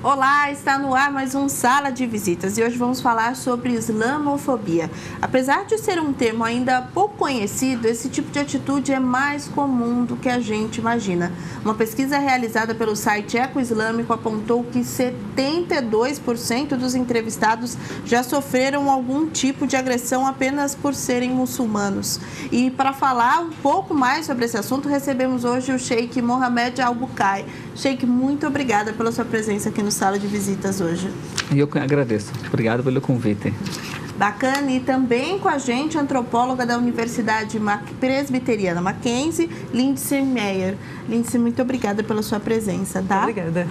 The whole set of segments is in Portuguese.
Olá, está no ar mais um Sala de Visitas e hoje vamos falar sobre islamofobia. Apesar de ser um termo ainda pouco conhecido, esse tipo de atitude é mais comum do que a gente imagina. Uma pesquisa realizada pelo site Eco Islâmico apontou que 72% dos entrevistados já sofreram algum tipo de agressão apenas por serem muçulmanos. E para falar um pouco mais sobre esse assunto, recebemos hoje o Sheikh Mohamed Al-Bukai. Sheikh, muito obrigada pela sua presença aqui no Sala de Visitas hoje. Eu que agradeço. Obrigado pelo convite. Bacana. E também com a gente, a antropóloga da Universidade Presbiteriana Mackenzie, Lindsay Meyer. Lindsay, muito obrigada pela sua presença, tá? Obrigada.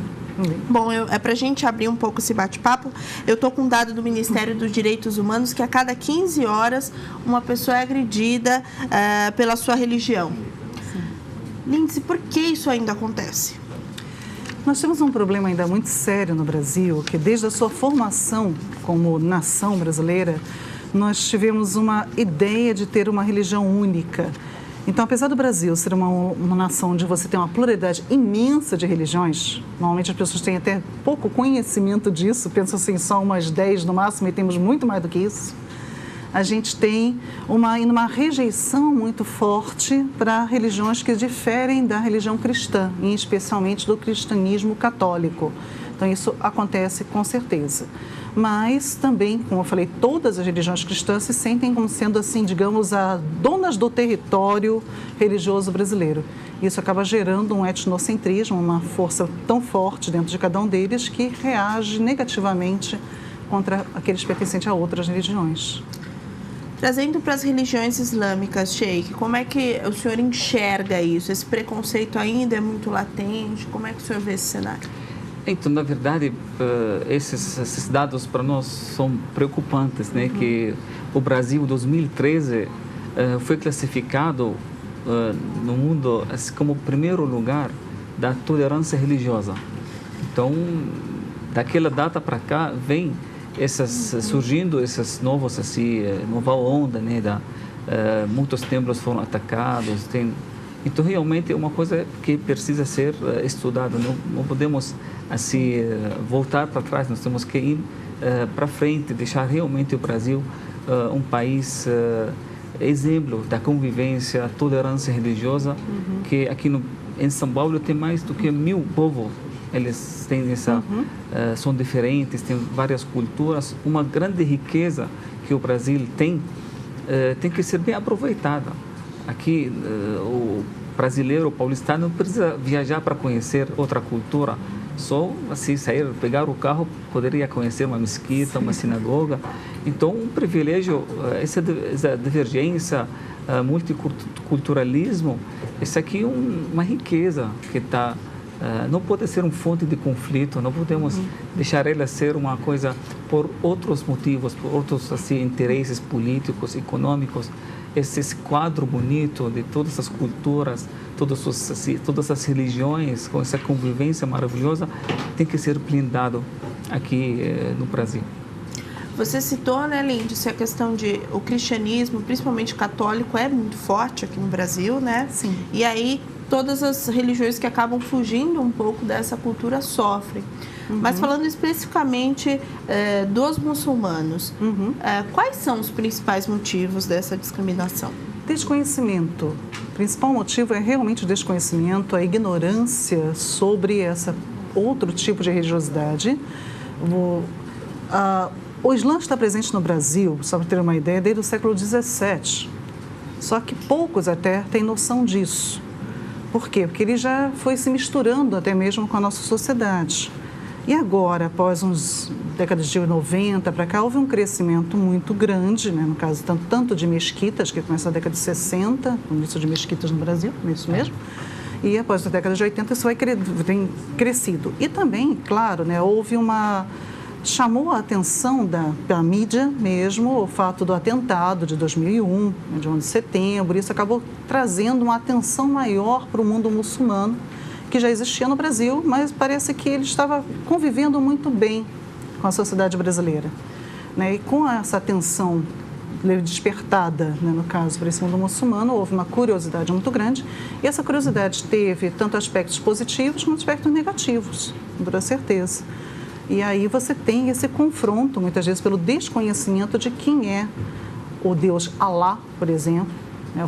Bom, é para a gente abrir um pouco esse bate-papo, eu estou com um dado do Ministério dos Direitos Humanos que a cada 15 horas uma pessoa é agredida pela sua religião. Sim. Lindsay, por que isso ainda acontece? Nós temos um problema ainda muito sério no Brasil, que desde a sua formação como nação brasileira, nós tivemos uma ideia de ter uma religião única. Então, apesar do Brasil ser uma nação onde você tem uma pluralidade imensa de religiões, normalmente as pessoas têm até pouco conhecimento disso, pensam assim, só umas 10 no máximo, e temos muito mais do que isso. A gente tem uma rejeição muito forte para religiões que diferem da religião cristã, e especialmente do cristianismo católico. Então, isso acontece com certeza. Mas também, como eu falei, todas as religiões cristãs se sentem como sendo, assim, digamos, as donas do território religioso brasileiro. Isso acaba gerando um etnocentrismo, uma força tão forte dentro de cada um deles que reage negativamente contra aqueles pertencentes a outras religiões. Trazendo para as religiões islâmicas, Sheikh, como é que o senhor enxerga isso? Esse preconceito ainda é muito latente? Como é que o senhor vê esse cenário? Então, na verdade, esses dados para nós são preocupantes, né? Que o Brasil, em 2013, foi classificado no mundo como o primeiro lugar da tolerância religiosa. Então, daquela data para cá, vem surgindo essas novas nova onda, né, muitos templos foram atacados, então realmente é uma coisa que precisa ser estudada, não podemos assim voltar para trás, nós temos que ir para frente, deixar realmente o Brasil um país exemplo da convivência, tolerância religiosa, que aqui em São Paulo tem mais do que 1000 povos. Eles têm são diferentes, têm várias culturas. Uma grande riqueza que o Brasil tem que ser bem aproveitada. Aqui, o brasileiro, o paulistano, não precisa viajar para conhecer outra cultura. Só assim, sair, pegar o carro, poderia conhecer uma mesquita, uma sinagoga. Então, um privilégio, essa divergência, multiculturalismo, isso aqui é uma riqueza que está... não pode ser uma fonte de conflito, não podemos deixar ela ser uma coisa por outros motivos, por outros assim, interesses políticos, econômicos. Esse quadro bonito de todas as culturas, todas as religiões, com essa convivência maravilhosa, tem que ser blindado aqui no Brasil. Você citou, né, Lindsay, a questão de o cristianismo, principalmente católico, é muito forte aqui no Brasil, né? Sim. E aí todas as religiões que acabam fugindo um pouco dessa cultura sofrem. Mas falando especificamente dos muçulmanos, quais são os principais motivos dessa discriminação? Desconhecimento. O principal motivo é realmente o desconhecimento, a ignorância sobre esse outro tipo de religiosidade. O Islã está presente no Brasil, só para ter uma ideia, desde o século XVII. Só que poucos até têm noção disso. Por quê? Porque ele já foi se misturando até mesmo com a nossa sociedade. E agora, após uns décadas de 90 para cá, houve um crescimento muito grande, né? No caso, tanto de mesquitas, que começa na década de 60, o início de mesquitas no Brasil, é isso mesmo? E após a década de 80, isso tem crescido. E também, claro, né, chamou a atenção da mídia mesmo o fato do atentado de 2001, de 11 de setembro. Isso acabou trazendo uma atenção maior para o mundo muçulmano, que já existia no Brasil, mas parece que ele estava convivendo muito bem com a sociedade brasileira. Né? E com essa atenção despertada, né, no caso, para esse mundo muçulmano, houve uma curiosidade muito grande, e essa curiosidade teve tanto aspectos positivos como aspectos negativos, com toda certeza. E aí você tem esse confronto, muitas vezes, pelo desconhecimento de quem é o Deus Alá, por exemplo. Né?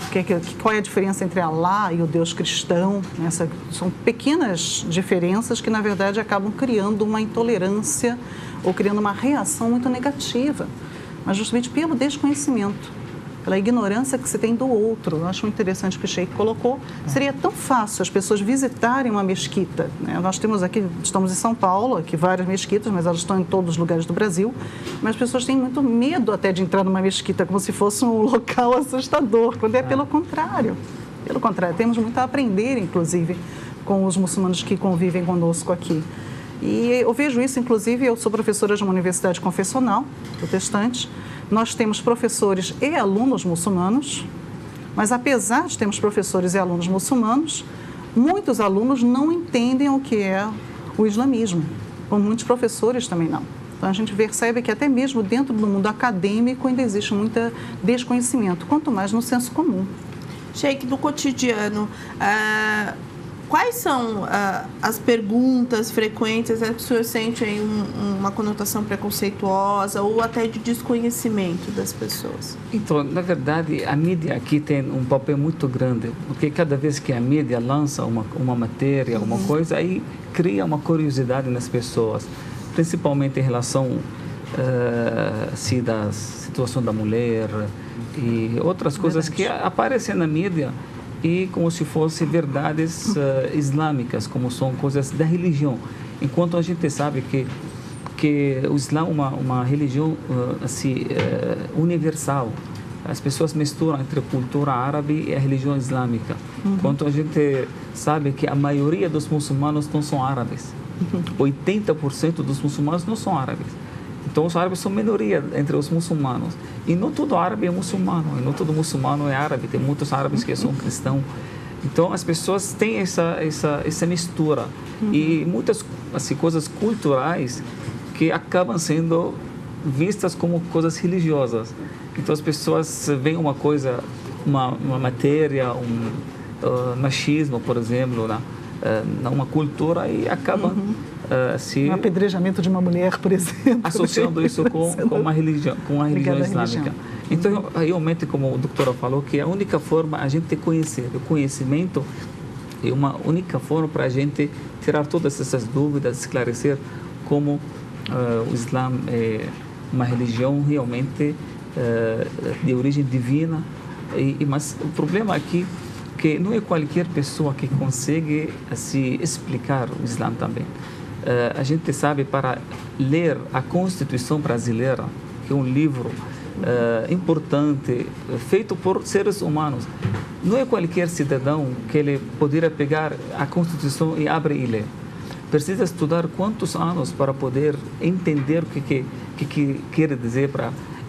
Qual é a diferença entre Alá e o Deus cristão? São pequenas diferenças que, na verdade, acabam criando uma intolerância ou criando uma reação muito negativa, mas justamente pelo desconhecimento, pela ignorância que se tem do outro. Eu acho muito interessante o que o Sheik colocou. Seria tão fácil as pessoas visitarem uma mesquita, né? Nós temos aqui, estamos em São Paulo, aqui várias mesquitas, mas elas estão em todos os lugares do Brasil, mas as pessoas têm muito medo até de entrar numa mesquita, como se fosse um local assustador, quando é pelo contrário. Pelo contrário, temos muito a aprender, inclusive, com os muçulmanos que convivem conosco aqui. E eu vejo isso, inclusive, eu sou professora de uma universidade confessional, protestante. Nós temos professores e alunos muçulmanos, mas apesar de termos professores e alunos muçulmanos, muitos alunos não entendem o que é o islamismo, como muitos professores também não. Então a gente percebe que até mesmo dentro do mundo acadêmico ainda existe muito desconhecimento, quanto mais no senso comum. Sheik, do cotidiano, quais são as perguntas frequentes? As pessoas sentem uma conotação preconceituosa ou até de desconhecimento das pessoas? Então, na verdade, a mídia aqui tem um papel muito grande, porque cada vez que a mídia lança uma matéria, uma coisa, aí cria uma curiosidade nas pessoas, principalmente em relação da situação da mulher e outras coisas que aparecem na mídia, e como se fossem verdades islâmicas, como são coisas da religião. Enquanto a gente sabe que o Islã é uma religião universal. As pessoas misturam entre a cultura árabe e a religião islâmica. Enquanto a gente sabe que a maioria dos muçulmanos não são árabes. 80% dos muçulmanos não são árabes. Então, os árabes são minoria entre os muçulmanos. E não todo árabe é muçulmano, e não todo muçulmano é árabe. Tem muitos árabes que são cristãos. Então, as pessoas têm essa mistura. E muitas coisas culturais que acabam sendo vistas como coisas religiosas. Então, as pessoas veem uma coisa, uma matéria, machismo, por exemplo, numa cultura e acabam... um apedrejamento de uma mulher, por exemplo. Associando isso com a religião islâmica. Então, realmente, como o doutor falou, que a única forma a gente conhecer, o conhecimento é uma única forma para a gente tirar todas essas dúvidas, esclarecer como o Islã é uma religião realmente de origem divina. Mas o problema aqui é que não é qualquer pessoa que consegue explicar o Islã também. A gente sabe, para ler a Constituição Brasileira, que é um livro importante, feito por seres humanos, não é qualquer cidadão que ele poderia pegar a Constituição e abrir e ler. Precisa estudar quantos anos para poder entender o que quer dizer.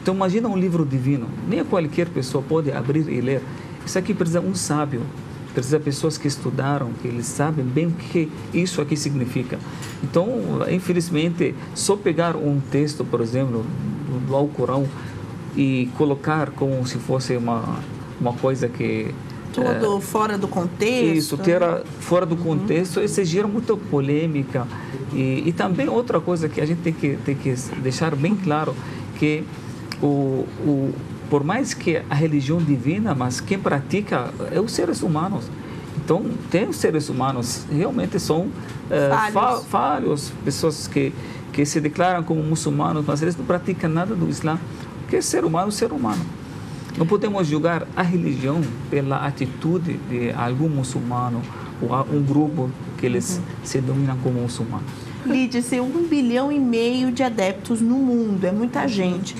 Então, imagina um livro divino. Nem qualquer pessoa pode abrir e ler. Isso aqui precisa um sábio. Precisa de pessoas que estudaram, que eles sabem bem o que isso aqui significa. Então, infelizmente, só pegar um texto, por exemplo, do Alcorão e colocar como se fosse uma coisa que... Tudo fora do contexto. Isso, fora do contexto, isso gera muita polêmica. E também outra coisa que a gente tem que deixar bem claro, que por mais que a religião divina, mas quem pratica é os seres humanos. Então, tem os seres humanos, realmente são falhos, pessoas que se declaram como muçulmanos, mas eles não praticam nada do Islã, porque ser humano é ser humano. Não podemos julgar a religião pela atitude de algum muçulmano ou um grupo que eles se denominam como muçulmanos. Lídice, 1,5 bilhão de adeptos no mundo, é muita gente.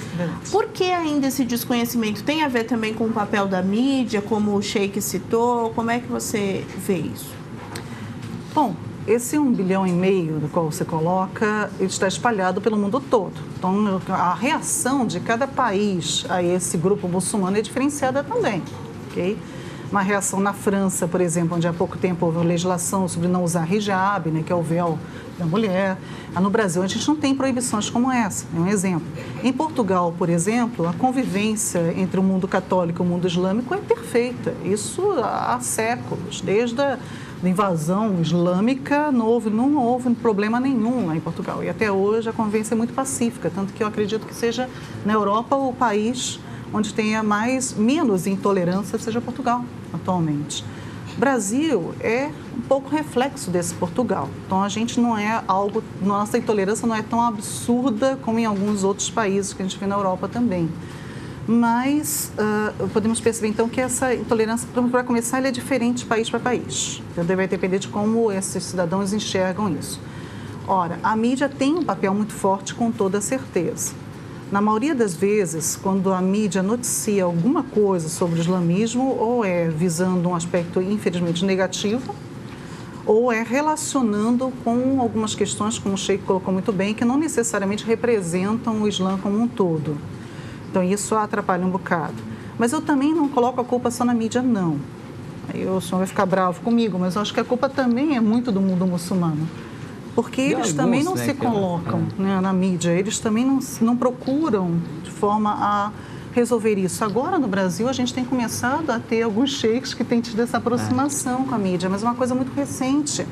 Por que ainda esse desconhecimento? Tem a ver também com o papel da mídia, como o Sheik citou? Como é que você vê isso? Bom, esse 1,5 bilhão do qual você coloca, ele está espalhado pelo mundo todo. Então, a reação de cada país a esse grupo muçulmano é diferenciada também, ok? uma reação na França, por exemplo, onde há pouco tempo houve legislação sobre não usar hijab, né, que é o véu da mulher. No Brasil, a gente não tem proibições como essa, é um exemplo. Em Portugal, por exemplo, a convivência entre o mundo católico e o mundo islâmico é perfeita. Isso há séculos, desde a invasão islâmica, não houve problema nenhum lá em Portugal. E até hoje a convivência é muito pacífica, tanto que eu acredito que seja na Europa o país onde tenha menos intolerância, seja Portugal, atualmente. O Brasil é um pouco reflexo desse Portugal. Então, a gente não é nossa intolerância não é tão absurda como em alguns outros países que a gente vê na Europa também. Mas podemos perceber, então, que essa intolerância, para começar, ela é diferente de país para país. Então, vai depender de como esses cidadãos enxergam isso. Ora, a mídia tem um papel muito forte, com toda certeza. Na maioria das vezes, quando a mídia noticia alguma coisa sobre o islamismo, ou é visando um aspecto, infelizmente, negativo, ou é relacionando com algumas questões, como o Sheikh colocou muito bem, que não necessariamente representam o Islã como um todo. Então, isso atrapalha um bocado. Mas eu também não coloco a culpa só na mídia, não. O senhor vai ficar bravo comigo, mas eu acho que a culpa também é muito do mundo muçulmano. Porque eles também não se colocam na mídia, eles também não procuram de forma a resolver isso. Agora, no Brasil, a gente tem começado a ter alguns sheiks que têm tido essa aproximação com a mídia, mas é uma coisa muito recente.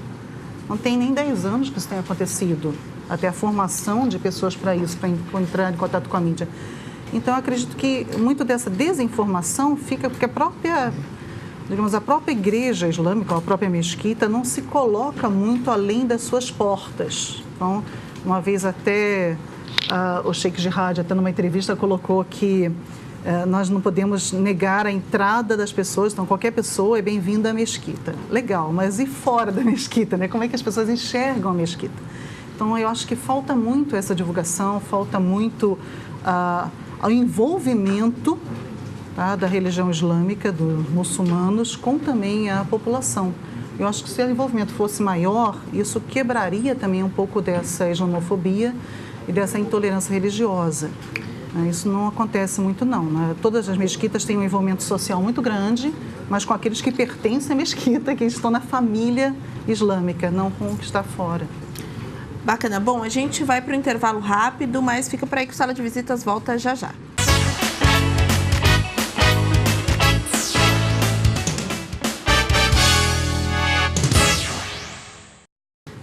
Não tem nem 10 anos que isso tenha acontecido, até a formação de pessoas para isso, para entrar em contato com a mídia. Então, eu acredito que muito dessa desinformação fica porque a própria igreja islâmica, a própria mesquita, não se coloca muito além das suas portas. Então, uma vez até o Sheikh Jihad, até numa entrevista, colocou que nós não podemos negar a entrada das pessoas, então qualquer pessoa é bem-vinda à mesquita. Legal, mas e fora da mesquita, né? Como é que as pessoas enxergam a mesquita? Então, eu acho que falta muito essa divulgação, falta muito o envolvimento da religião islâmica, dos muçulmanos, com também a população. Eu acho que se o envolvimento fosse maior, isso quebraria também um pouco dessa islamofobia e dessa intolerância religiosa. Isso não acontece muito, não. Todas as mesquitas têm um envolvimento social muito grande, mas com aqueles que pertencem à mesquita, que estão na família islâmica, não com o que está fora. Bacana. Bom, a gente vai para o intervalo rápido, mas fica por aí que o Sala de Visitas volta já já.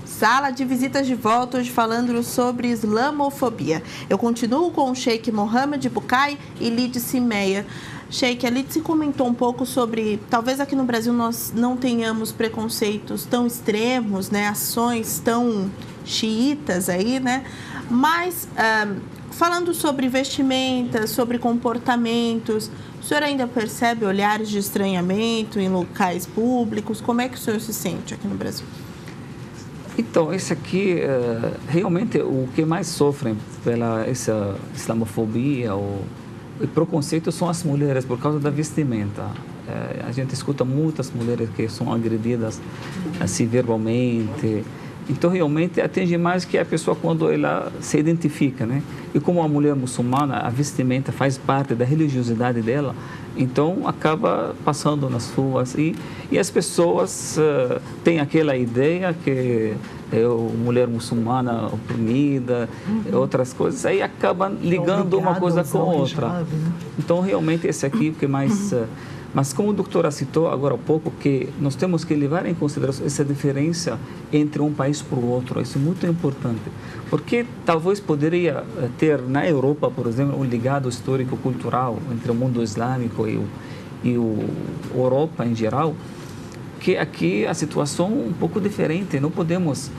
Sala de Visitas de volta, hoje falando sobre islamofobia. Eu continuo com o Sheikh Mohammed Bukai e Lídice Meia. Sheikh, a Lídice comentou um pouco sobre, talvez aqui no Brasil nós não tenhamos preconceitos tão extremos, né, ações tão xiitas aí, né, mas falando sobre vestimentas, sobre comportamentos, o senhor ainda percebe olhares de estranhamento em locais públicos? Como é que o senhor se sente aqui no Brasil? Então, esse aqui, realmente, o que mais sofrem pela essa islamofobia ou preconceito são as mulheres, por causa da vestimenta. A gente escuta muitas mulheres que são agredidas assim verbalmente. Então, realmente, atinge mais que a pessoa quando ela se identifica, né? E como a mulher muçulmana, a vestimenta faz parte da religiosidade dela, então acaba passando nas ruas e as pessoas têm aquela ideia que é mulher muçulmana oprimida, outras coisas, aí acaba ligando uma coisa com outra. Então, realmente, esse aqui, o que mais... Mas como a doutora citou agora há pouco, que nós temos que levar em consideração essa diferença entre um país para o outro. Isso é muito importante, porque talvez poderia ter na Europa, por exemplo, um ligado histórico-cultural entre o mundo islâmico e a Europa em geral, que aqui a situação é um pouco diferente. Não podemos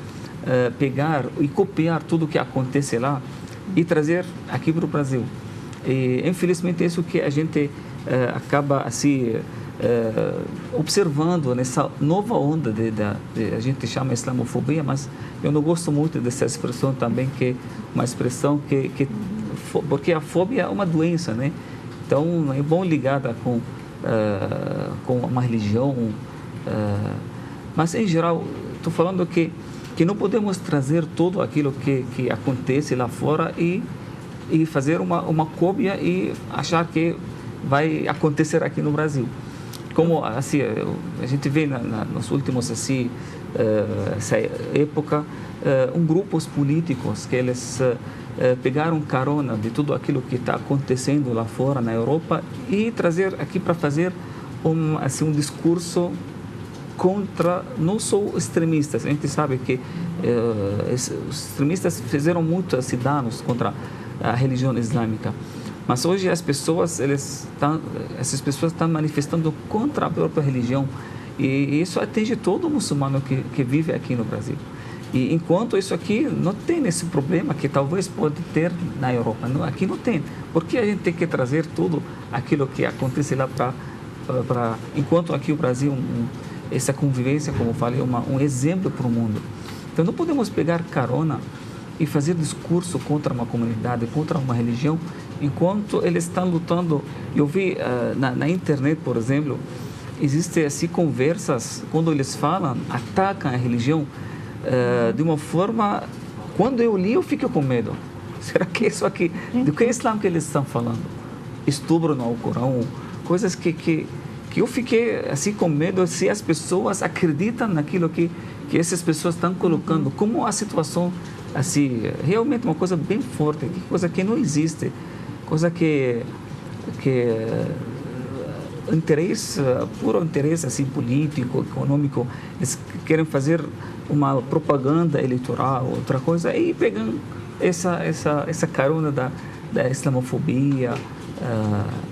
pegar e copiar tudo o que acontece lá e trazer aqui para o Brasil. E, infelizmente, isso que a gente acaba assim observando nessa nova onda a gente chama islamofobia, mas eu não gosto muito dessa expressão também, que é uma expressão porque a fobia é uma doença, né? Então é bom ligada com uma religião, mas em geral estou falando que não podemos trazer tudo aquilo que acontece lá fora e fazer uma cópia e achar que vai acontecer aqui no Brasil. como assim, a gente vê nos últimos assim, essa época, grupos políticos que eles pegaram carona de tudo aquilo que está acontecendo lá fora na Europa e trazer aqui para fazer um discurso contra, não só extremistas. A gente sabe que os extremistas fizeram muito danos contra a religião islâmica. Mas hoje essas pessoas estão manifestando contra a própria religião. E isso atinge todo muçulmano que vive aqui no Brasil. E enquanto isso aqui não tem esse problema que talvez pode ter na Europa, aqui não tem. Por que a gente tem que trazer tudo aquilo que acontece lá para... Enquanto aqui o Brasil, essa convivência, como eu falei, um exemplo para o mundo. Então não podemos pegar carona e fazer discurso contra uma comunidade, contra uma religião, enquanto eles estão lutando. Eu vi na internet, por exemplo, existem assim conversas, quando eles falam, atacam a religião de uma forma, quando eu li eu fico com medo. Será que isso aqui, do que é Islã que eles estão falando? Estupro no Alcorão, coisas que eu fiquei assim com medo se as pessoas acreditam naquilo que essas pessoas estão colocando, como a situação assim, realmente uma coisa bem forte, coisa que não existe, coisa que interesse, puro interesse assim, político, econômico, eles querem fazer uma propaganda eleitoral, outra coisa, e pegam essa carona da islamofobia,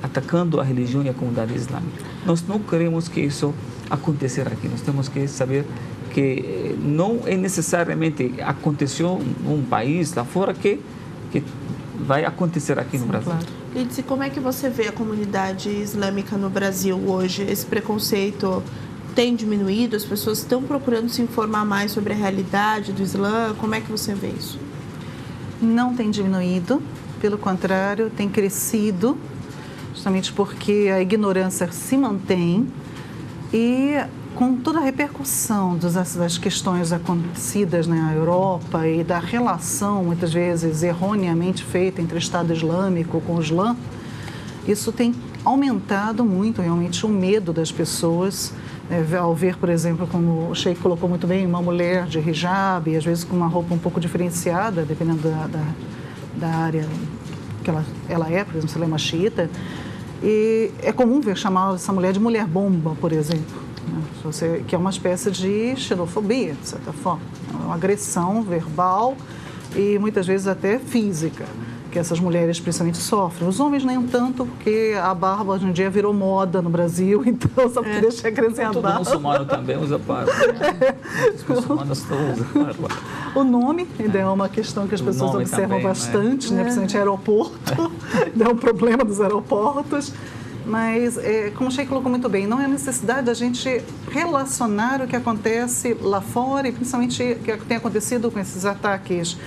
atacando a religião e a comunidade islâmica. Nós não queremos que isso aconteça aqui, nós temos que saber que não é necessariamente aconteceu num país lá fora que vai acontecer aqui no Brasil. Claro. Lídice, como é que você vê a comunidade islâmica no Brasil hoje? Esse preconceito tem diminuído? As pessoas estão procurando se informar mais sobre a realidade do Islã? Como é que você vê isso? Não tem diminuído, pelo contrário, tem crescido, justamente porque a ignorância se mantém e com toda a repercussão das questões acontecidas na Europa e da relação, muitas vezes, erroneamente feita entre o Estado Islâmico com o Islã, isso tem aumentado muito, realmente, o medo das pessoas, ao ver, por exemplo, como o Sheikh colocou muito bem, uma mulher de hijab, e às vezes com uma roupa um pouco diferenciada, dependendo da área que ela é, por exemplo, se ela é uma xiita, e é comum chamar essa mulher de mulher-bomba, por exemplo, que é uma espécie de xenofobia, de certa forma. É uma agressão verbal e muitas vezes até física, que essas mulheres principalmente sofrem. Os homens nem tanto, porque a barba hoje em dia virou moda no Brasil, então só porque deixa crescer a barba. Todo muçulmano também usa barba. Os muçulmanos estão usando barba. O nome ainda é uma questão que as pessoas observam também, bastante, né? Principalmente aeroporto, é um problema dos aeroportos. Mas, como o Sheikh colocou muito bem, não é necessidade da gente relacionar o que acontece lá fora e principalmente o que tem acontecido com esses ataques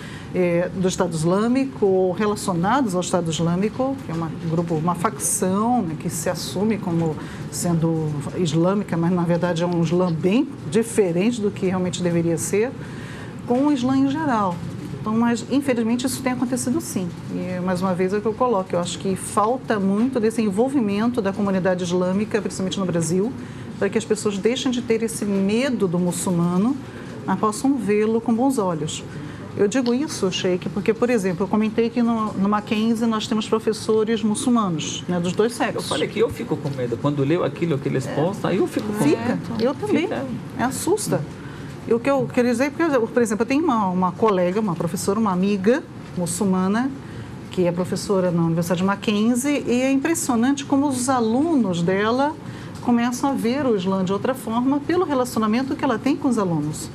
do Estado Islâmico ou relacionados ao Estado Islâmico, que é uma facção, né, que se assume como sendo islâmica, mas na verdade é um Islã bem diferente do que realmente deveria ser, com o Islã em geral. Então, mas infelizmente isso tem acontecido sim. E mais uma vez é o que eu coloco. Eu acho que falta muito desse envolvimento da comunidade islâmica, principalmente no Brasil, para que as pessoas deixem de ter esse medo do muçulmano, mas possam vê-lo com bons olhos. Eu digo isso, Sheikh, porque, por exemplo, eu comentei que no Mackenzie nós temos professores muçulmanos, né, dos dois sexos. Eu falei que eu fico com medo. Quando leio aquilo que eles postam, eu fico com medo. Eu também. Assusta. E o que eu queria dizer, porque, por exemplo, eu tenho uma colega, uma professora, uma amiga muçulmana, que é professora na Universidade de Mackenzie, e é impressionante como os alunos dela começam a ver o Islã de outra forma pelo relacionamento que ela tem com os alunos.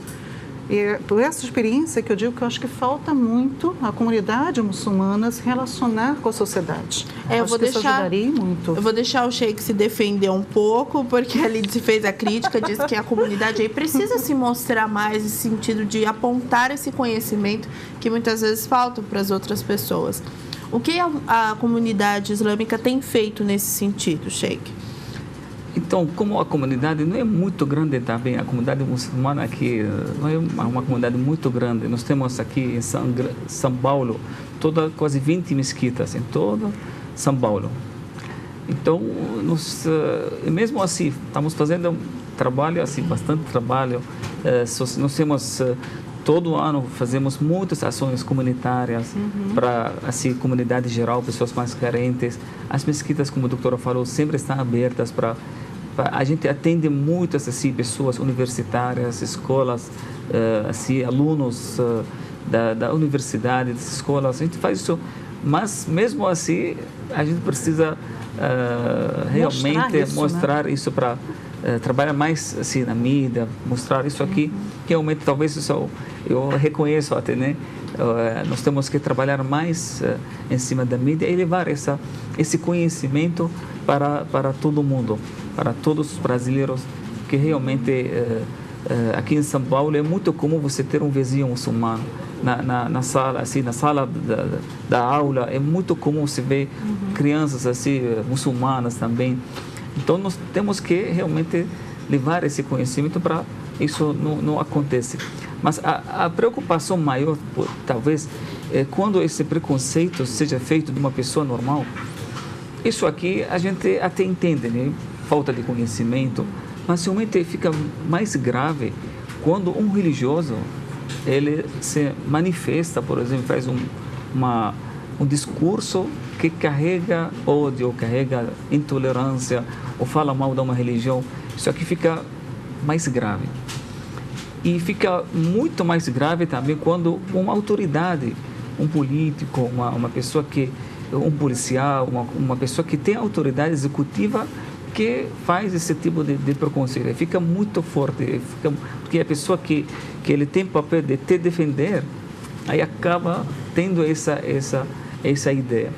E é por essa experiência que eu digo que eu acho que falta muito a comunidade muçulmana se relacionar com a sociedade. Eu vou deixar o Sheikh se defender um pouco, porque a Lídice fez a crítica, disse que a comunidade aí precisa se mostrar mais nesse sentido de apontar esse conhecimento que muitas vezes falta para as outras pessoas. O que a comunidade islâmica tem feito nesse sentido, Sheikh? Então, como a comunidade não é muito grande também, a comunidade muçulmana aqui não é uma comunidade muito grande. Nós temos aqui em São Paulo quase 20 mesquitas em todo São Paulo. Então, mesmo assim, estamos fazendo um trabalho, assim, bastante trabalho. Nós temos, todo ano, fazemos muitas ações comunitárias para, assim, comunidade geral, pessoas mais carentes. As mesquitas, como a doutora falou, sempre estão abertas para... A gente atende muitas, assim, pessoas universitárias, escolas, assim, alunos da universidade, das escolas. A gente faz isso, mas mesmo assim, a gente precisa realmente mostrar isso para trabalhar mais assim na mídia, mostrar isso aqui, que realmente talvez isso eu reconheço até, né? Nós temos que trabalhar mais em cima da mídia e levar esse conhecimento para todo mundo, para todos os brasileiros, que realmente aqui em São Paulo é muito comum você ter um vizinho muçulmano na sala, assim, na sala da aula. É muito comum você ver crianças assim muçulmanas também. Então nós temos que realmente levar esse conhecimento para isso não aconteça. Mas a preocupação maior, talvez, é quando esse preconceito seja feito de uma pessoa normal. Isso aqui a gente até entende, né? Falta de conhecimento, mas realmente fica mais grave quando um religioso ele se manifesta, por exemplo, faz um discurso que carrega ódio, carrega intolerância, ou fala mal de uma religião. Isso aqui fica mais grave. E fica muito mais grave também quando uma autoridade, um político, uma pessoa um policial, uma pessoa que tem autoridade executiva que faz esse tipo de preconceito. Fica muito forte, porque a pessoa que ele tem o papel de te defender, aí acaba tendo essa ideia.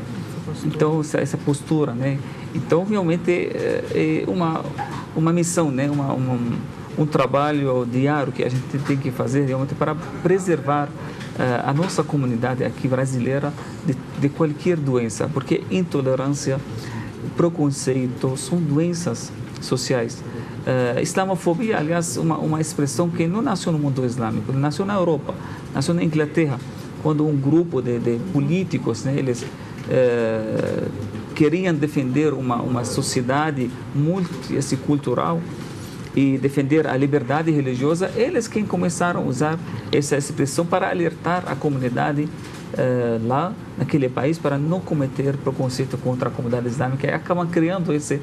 Então, essa postura, né? Então, realmente, é uma missão, né? Um trabalho diário que a gente tem que fazer realmente para preservar a nossa comunidade aqui brasileira de qualquer doença, porque intolerância, preconceito são doenças sociais. Islamofobia, aliás, uma expressão que não nasceu no mundo islâmico, nasceu na Europa, nasceu na Inglaterra, quando um grupo de políticos, né, eles queriam defender uma sociedade multicultural e defender a liberdade religiosa. Eles quem começaram a usar essa expressão para alertar a comunidade lá naquele país para não cometer preconceito contra a comunidade islâmica, e acabam criando esse.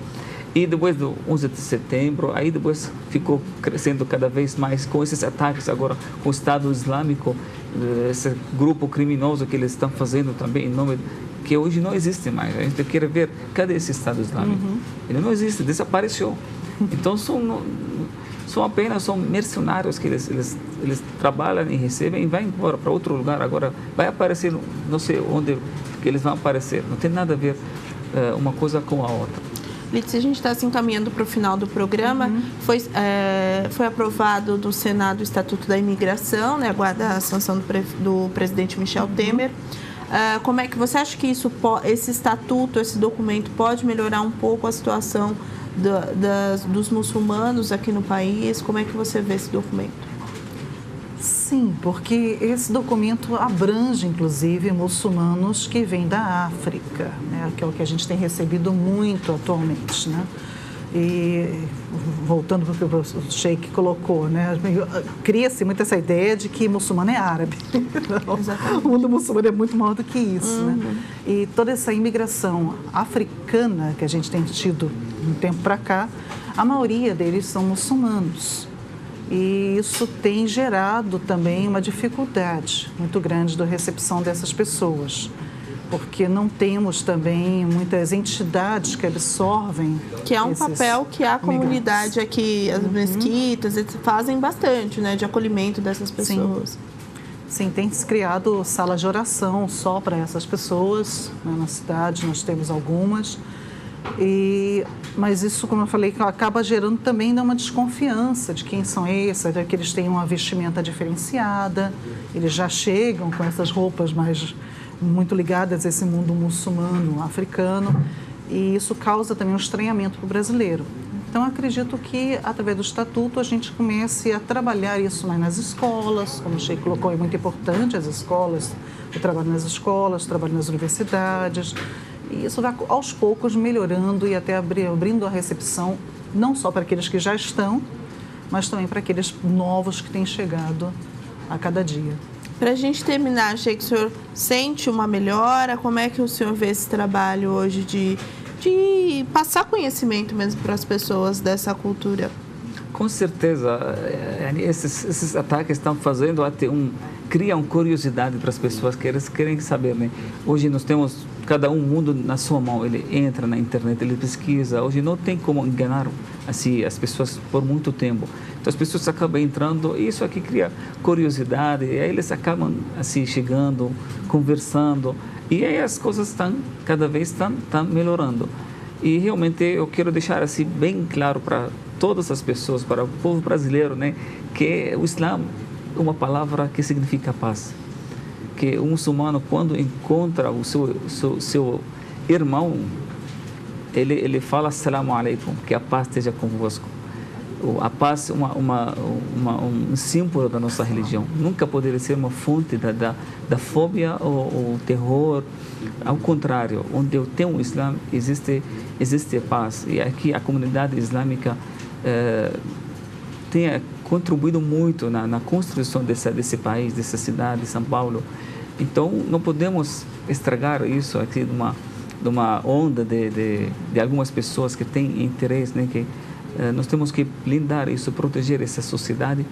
E depois do 11 de setembro, aí depois ficou crescendo cada vez mais com esses ataques agora com o Estado Islâmico, esse grupo criminoso que eles estão fazendo também em nome que hoje não existe mais. A gente quer ver, cadê esse Estado Islâmico? Ele não existe, desapareceu. Então são mercenários que eles trabalham e recebem e vão embora para outro lugar. Agora vai aparecer, não sei onde que eles vão aparecer. Não tem nada a ver uma coisa com a outra. Lídice, a gente está se encaminhando para o final do programa. Foi aprovado do Senado o Estatuto da Imigração, né? Aguarda a sanção do presidente Michel Temer. Como é que você acha que esse estatuto, esse documento pode melhorar um pouco a situação dos muçulmanos aqui no país? Como é que você vê esse documento? Sim, porque esse documento abrange, inclusive, muçulmanos que vêm da África, né, que é o que a gente tem recebido muito atualmente, né? E voltando para o que o Sheikh colocou, né, cria-se muito essa ideia de que muçulmano é árabe. Não, o mundo muçulmano é muito maior do que isso, né? E toda essa imigração africana que a gente tem tido um tempo para cá, a maioria deles são muçulmanos. E isso tem gerado também uma dificuldade muito grande da recepção dessas pessoas, porque não temos também muitas entidades que absorvem. Que é um papel que a comunidade aqui, as mesquitas, eles fazem bastante, né, de acolhimento dessas pessoas. Sim, tem se criado salas de oração só para essas pessoas, né, na cidade nós temos algumas. Mas isso, como eu falei, acaba gerando também uma desconfiança de quem são esses, de que eles têm uma vestimenta diferenciada, eles já chegam com essas roupas muito ligadas a esse mundo muçulmano, africano, e isso causa também um estranhamento para o brasileiro. Então, acredito que, através do Estatuto, a gente comece a trabalhar isso mais nas escolas, como o Sheikh colocou, é muito importante as escolas, o trabalho nas escolas, o trabalho nas universidades, E isso vai, aos poucos, melhorando e até abrindo a recepção, não só para aqueles que já estão, mas também para aqueles novos que têm chegado a cada dia. Para a gente terminar, achei que o senhor sente uma melhora? Como é que o senhor vê esse trabalho hoje de passar conhecimento mesmo para as pessoas dessa cultura? Com certeza, esses ataques estão fazendo até criam curiosidade para as pessoas que eles querem saber, né? Hoje nós temos cada um mundo na sua mão, ele entra na internet, ele pesquisa. Hoje não tem como enganar assim as pessoas por muito tempo. Então as pessoas acabam entrando e isso aqui cria curiosidade e aí eles acabam assim chegando, conversando e aí as coisas cada vez estão melhorando. E realmente eu quero deixar assim bem claro para todas as pessoas, para o povo brasileiro, né, que o Islã é uma palavra que significa paz. Que o muçulmano, quando encontra o seu irmão, ele fala Assalamu alaikum, que a paz esteja convosco. A paz é um símbolo da nossa religião. Nunca poderia ser uma fonte da fobia ou terror. Ao contrário, onde eu tenho o Islã, existe paz. E aqui a comunidade islâmica tem contribuído muito na construção desse país, dessa cidade de São Paulo. Então, não podemos estragar isso aqui de uma onda de algumas pessoas que têm interesse, né, que nós temos que blindar isso, proteger essa sociedade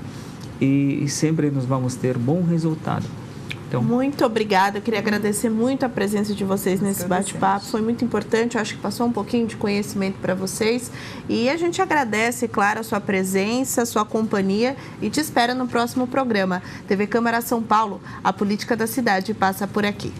e sempre nós vamos ter bom resultado. Então, muito obrigada, eu queria agradecer muito a presença de vocês nesse bate-papo, foi muito importante, eu acho que passou um pouquinho de conhecimento para vocês e a gente agradece, claro, a sua presença, a sua companhia e te espera no próximo programa. TV Câmara São Paulo, a política da cidade passa por aqui.